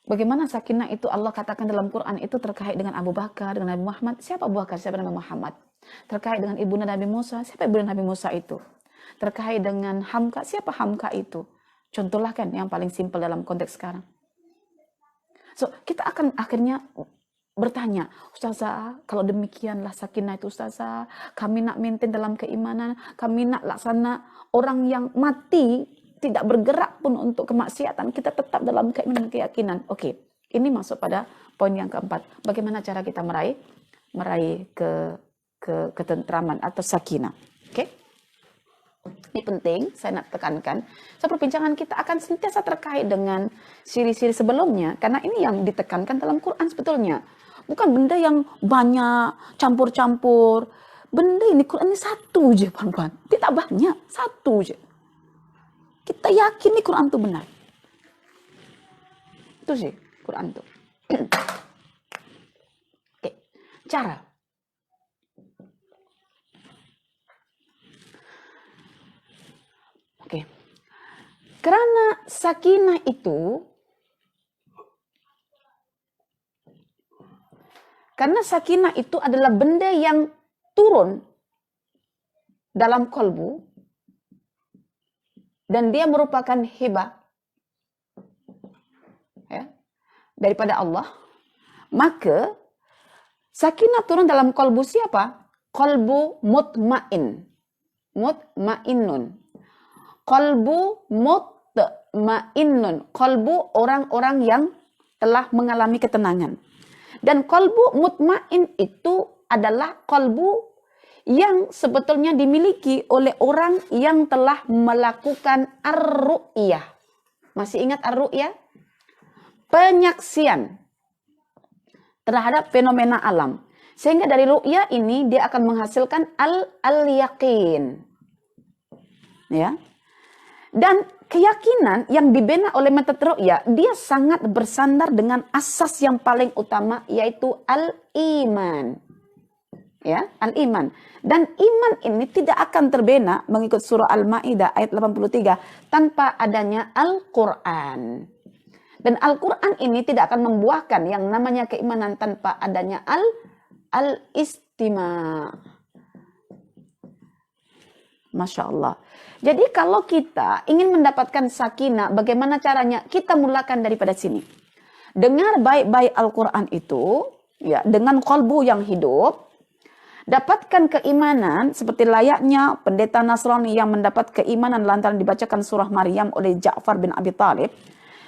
Bagaimana sakinah itu Allah katakan dalam Quran itu terkait dengan Abu Bakar, dengan Nabi Muhammad. Siapa Abu Bakar? Siapa Nabi Muhammad? Terkait dengan ibunda Nabi Musa. Siapa ibunda Nabi Musa itu? Terkait dengan Hamka. Siapa Hamka itu? Contohlah kan yang paling simpel dalam konteks sekarang. So, kita akan akhirnya bertanya, Ustazah, kalau demikianlah sakinah itu Ustazah, kami nak maintain dalam keimanan, kami nak laksana orang yang mati tidak bergerak pun untuk kemaksiatan, kita tetap dalam keimanan keyakinan. Oke, ini masuk pada poin yang keempat. Bagaimana cara kita meraih ketentraman atau sakinah? Oke? Ini penting, saya nak tekankan. So, perbincangan kita akan sentiasa terkait dengan siri-siri sebelumnya, karena ini yang ditekankan dalam Quran sebetulnya. Bukan benda yang banyak, campur-campur. Benda ini, Quran ini satu je, puan-puan. Tidak banyak, satu je. Kita yakin nih Quran itu benar. Itu sih, Quran itu. Oke, cara. Oke. Karena sakinah itu, adalah benda yang turun dalam kolbu, dan dia merupakan hibah ya, daripada Allah, maka sakinah turun dalam kolbu siapa? Kolbu mutmain. Mutmainnun. Kolbu mutmainnun. Kolbu orang-orang yang telah mengalami ketenangan. Dan kolbu mutmain itu adalah kolbu yang sebetulnya dimiliki oleh orang yang telah melakukan ar-ru'yah. Masih ingat ar-ru'yah? Penyaksian terhadap fenomena alam. Sehingga dari ru'yah ini dia akan menghasilkan al-yaqin. Ya. Dan keyakinan yang dibina oleh metode ru'yah, dia sangat bersandar dengan asas yang paling utama, yaitu al-iman. Ya, al-iman. Dan iman ini tidak akan terbina mengikut surah Al-Maidah ayat 83 tanpa adanya Al-Quran. Dan Al-Quran ini tidak akan membuahkan yang namanya keimanan tanpa adanya al-istima. Masya Allah. Jadi kalau kita ingin mendapatkan sakinah, bagaimana caranya? Kita mulakan daripada sini. Dengar baik-baik Al-Quran itu, ya, dengan kolbu yang hidup. Dapatkan keimanan seperti layaknya pendeta Nasrani yang mendapat keimanan lantaran dibacakan surah Maryam oleh Ja'far bin Abi Thalib.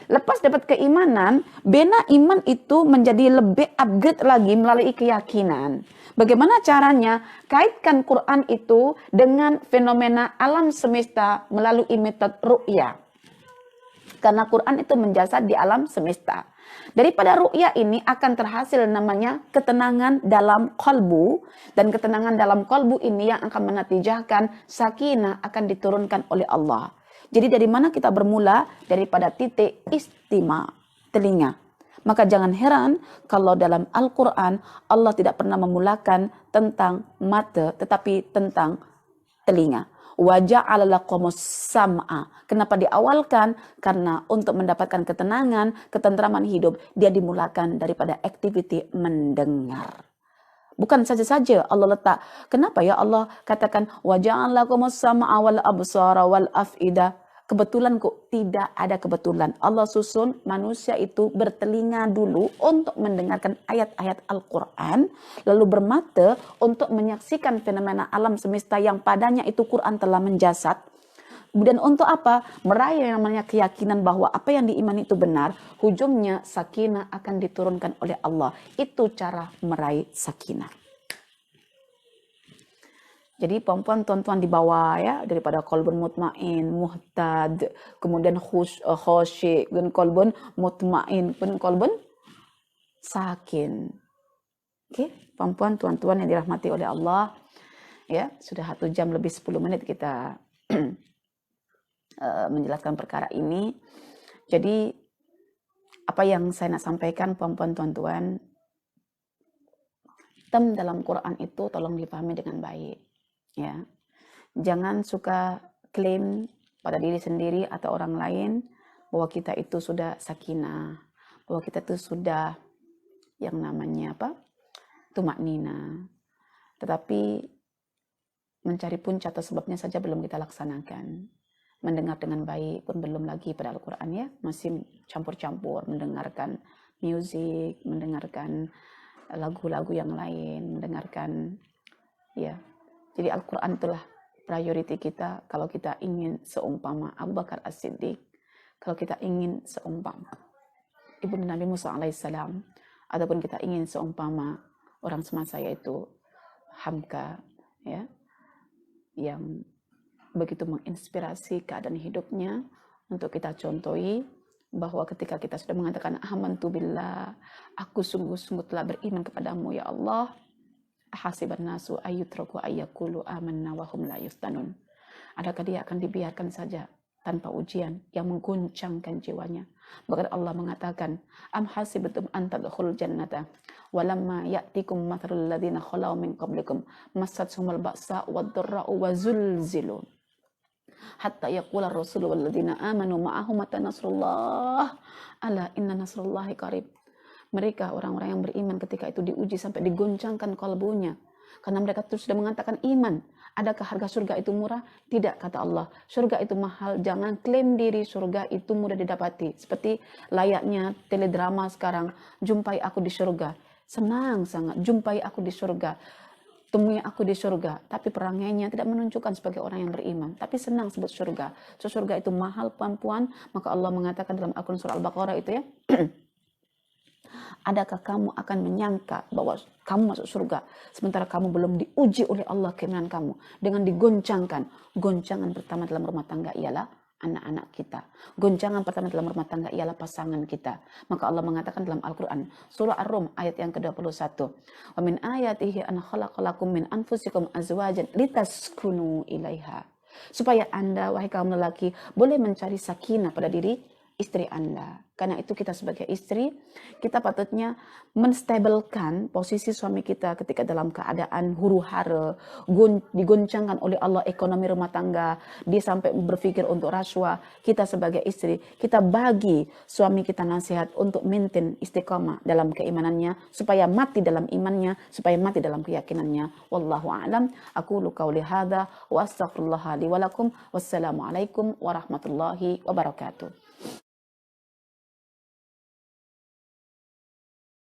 Lepas dapat keimanan, bina iman itu menjadi lebih upgrade lagi melalui keyakinan. Bagaimana caranya? Kaitkan Quran itu dengan fenomena alam semesta melalui metode ru'yah. Karena Quran itu menjasad di alam semesta. Daripada ru'yah ini akan terhasil namanya ketenangan dalam kolbu. Dan ketenangan dalam kolbu ini yang akan menatijahkan sakinah akan diturunkan oleh Allah. Jadi dari mana kita bermula? Daripada titik istima, telinga. Maka jangan heran kalau dalam Al-Quran Allah tidak pernah memulakan tentang mata, tetapi tentang telinga. Waja'ala laqumus sam'a. Kenapa diawalkan? Karena untuk mendapatkan ketenangan, ketentraman hidup, dia dimulakan daripada aktiviti mendengar. Bukan saja-saja Allah letak. Kenapa ya Allah katakan waja'ala laqumus sam'a wal absara wal af'idah? Kebetulan kok? Tidak ada kebetulan. Allah susun manusia itu bertelinga dulu untuk mendengarkan ayat-ayat Al-Quran, lalu bermata untuk menyaksikan fenomena alam semesta yang padanya itu Quran telah menjasad. Kemudian untuk apa? Meraih yang namanya keyakinan bahwa apa yang diimani itu benar, hujungnya sakinah akan diturunkan oleh Allah. Itu cara meraih sakinah. Jadi perempuan tuan-tuan di bawah ya, daripada kolbun mutmain, muhtad, kemudian khosyi, dan kolbun mutmain, pun kolbun sakin. Oke, perempuan tuan-tuan yang dirahmati oleh Allah. Ya, sudah 1 jam lebih 10 menit kita menjelaskan perkara ini. Jadi apa yang saya nak sampaikan perempuan tuan-tuan, term dalam Quran itu tolong dipahami dengan baik. Ya, jangan suka klaim pada diri sendiri atau orang lain bahwa kita itu sudah sakinah, bahwa kita tuh sudah yang namanya tumaknina. Tetapi mencari puncak atau sebabnya saja belum kita laksanakan. Mendengar dengan baik pun belum lagi pada Al-Quran ya, masih campur-campur, mendengarkan musik, mendengarkan lagu-lagu yang lain, mendengarkan ya. Jadi Al-Quran itulah priority kita kalau kita ingin seumpama Abu Bakar As-Siddiq, kalau kita ingin seumpama Ibunda Nabi Musa alaihissalam, ataupun kita ingin seumpama orang semasa yaitu Hamka ya, yang begitu menginspirasi keadaan hidupnya untuk kita contohi, bahwa ketika kita sudah mengatakan amantu billah, aku sungguh-sungguh telah beriman kepadamu ya Allah, hasiban nasu ayyutraku ayyakulu amanna wa hum la yuftanun. Adakah dia akan dibiarkan saja tanpa ujian yang mengguncangkan jiwanya? Bahkan Allah mengatakan, am hasibatum an tadkhulul jannata walamma ya'tikum mathalul ladzina khalau min qablikum massathumul ba'sa wad-dharra'u wa zulzilu hatta yaqula ar-rasulu wal ladzina amanu ma'ahu mata nasrullah ala inna nasrullahi qarib. Mereka orang-orang yang beriman ketika itu diuji sampai digoncangkan kalbunya karena mereka terus sudah mengatakan iman. Adakah harga surga itu murah? Tidak, kata Allah. Surga itu mahal. Jangan klaim diri surga itu mudah didapati. Seperti layaknya teledrama sekarang, jumpai aku di surga. Senang sangat, jumpai aku di surga, temui aku di surga. Tapi perangainya tidak menunjukkan sebagai orang yang beriman, tapi senang sebut surga. So, surga itu mahal, puan-puan. Maka Allah mengatakan dalam Al-Quran surah Al-Baqarah itu ya, adakah kamu akan menyangka bahwa kamu masuk surga sementara kamu belum diuji oleh Allah keimanan kamu dengan digoncangkan? Goncangan pertama dalam rumah tangga ialah anak-anak kita. Goncangan pertama dalam rumah tangga ialah pasangan kita. Maka Allah mengatakan dalam Al-Quran surah Ar-Rum ayat yang ke-21, wa min ayatihi an khalaqalakum min anfusikum azwajan litaskunu ilaiha, supaya Anda wahai kaum lelaki boleh mencari sakinah pada diri istri Anda. Karena itu kita sebagai istri, kita patutnya menstabilkan posisi suami kita ketika dalam keadaan huru-hara, digoncangkan oleh Allah ekonomi rumah tangga, dia sampai berpikir untuk rasuah. Kita sebagai istri, kita bagi suami kita nasihat untuk maintain istiqamah dalam keimanannya, supaya mati dalam imannya, supaya mati dalam keyakinannya. Wallahu a'lam. Aqulu qauli hadza wa astaghfirullah li wa lakum. Wassalamualaikum warahmatullahi wabarakatuh.